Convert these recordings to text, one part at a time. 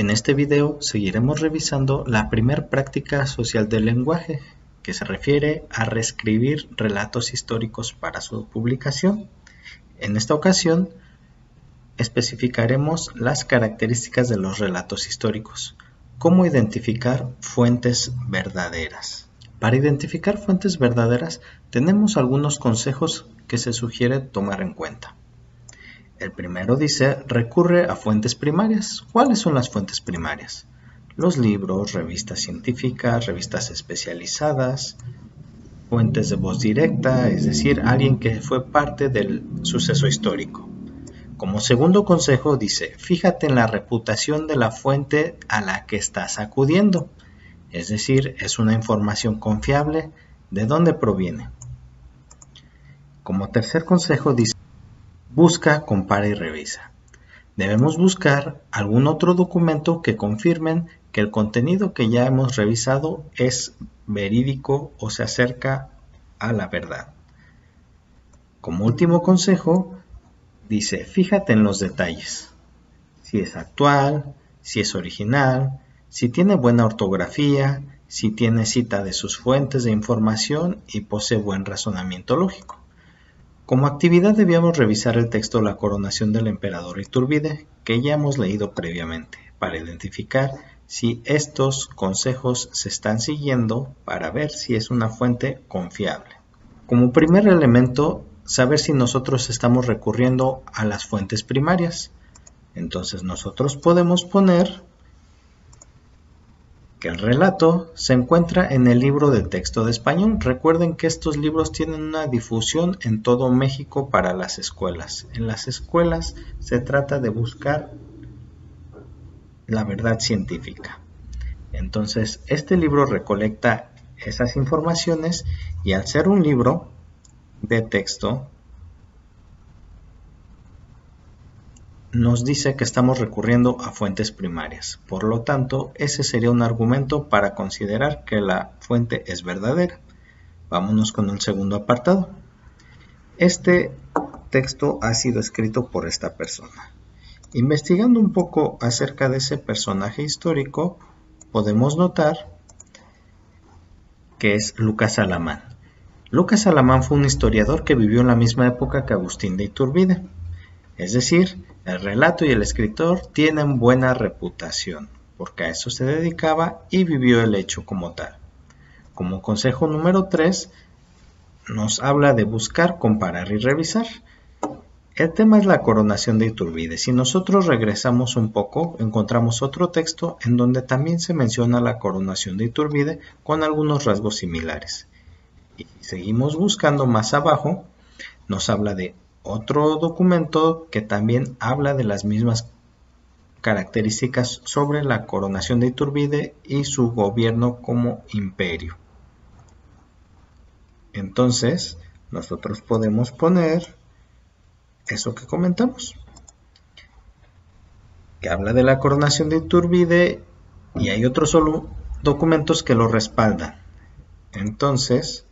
En este video seguiremos revisando la primer práctica social del lenguaje, que se refiere a reescribir relatos históricos para su publicación. En esta ocasión, especificaremos las características de los relatos históricos. Cómo identificar fuentes verdaderas. Para identificar fuentes verdaderas, tenemos algunos consejos que se sugiere tomar en cuenta. El primero dice, recurre a fuentes primarias. ¿Cuáles son las fuentes primarias? Los libros, revistas científicas, revistas especializadas, fuentes de voz directa, es decir, alguien que fue parte del suceso histórico. Como segundo consejo dice, fíjate en la reputación de la fuente a la que estás acudiendo. Es decir, es una información confiable, ¿de dónde proviene? Como tercer consejo dice, busca, compara y revisa. Debemos buscar algún otro documento que confirmen que el contenido que ya hemos revisado es verídico o se acerca a la verdad. Como último consejo, dice, fíjate en los detalles. Si es actual, si es original, si tiene buena ortografía, si tiene cita de sus fuentes de información y posee buen razonamiento lógico. Como actividad debíamos revisar el texto La coronación del emperador Iturbide, que ya hemos leído previamente, para identificar si estos consejos se están siguiendo para ver si es una fuente confiable. Como primer elemento, saber si nosotros estamos recurriendo a las fuentes primarias. Entonces nosotros podemos poner que el relato se encuentra en el libro de texto de español. Recuerden que estos libros tienen una difusión en todo México para las escuelas. En las escuelas se trata de buscar la verdad científica. Entonces, este libro recolecta esas informaciones y al ser un libro de texto, nos dice que estamos recurriendo a fuentes primarias. Por lo tanto, ese sería un argumento para considerar que la fuente es verdadera. Vámonos con el segundo apartado. Este texto ha sido escrito por esta persona. Investigando un poco acerca de ese personaje histórico, podemos notar que es Lucas Alamán. Lucas Alamán fue un historiador que vivió en la misma época que Agustín de Iturbide. Es decir, el relato y el escritor tienen buena reputación, porque a eso se dedicaba y vivió el hecho como tal. Como consejo número 3, nos habla de buscar, comparar y revisar. El tema es la coronación de Iturbide. Si nosotros regresamos un poco, encontramos otro texto en donde también se menciona la coronación de Iturbide con algunos rasgos similares. Y seguimos buscando más abajo, nos habla de otro documento que también habla de las mismas características sobre la coronación de Iturbide y su gobierno como imperio. Entonces, nosotros podemos poner eso que comentamos, que habla de la coronación de Iturbide y hay otros documentos que lo respaldan. Entonces,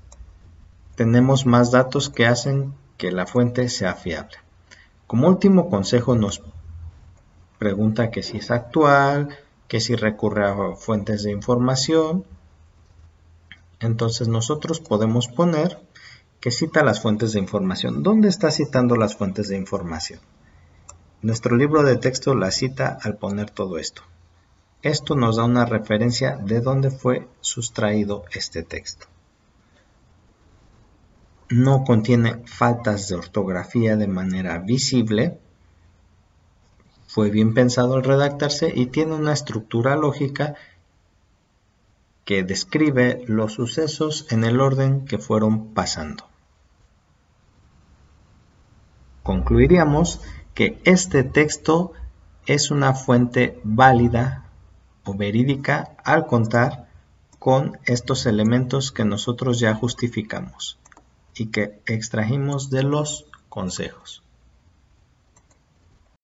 tenemos más datos que hacen que la fuente sea fiable. Como último consejo nos pregunta que si es actual, que si recurre a fuentes de información. Entonces nosotros podemos poner que cita las fuentes de información. ¿Dónde está citando las fuentes de información? Nuestro libro de texto la cita al poner todo esto. Esto nos da una referencia de dónde fue sustraído este texto. No contiene faltas de ortografía de manera visible, fue bien pensado al redactarse y tiene una estructura lógica que describe los sucesos en el orden que fueron pasando. Concluiríamos que este texto es una fuente válida o verídica al contar con estos elementos que nosotros ya justificamos y que extrajimos de los consejos.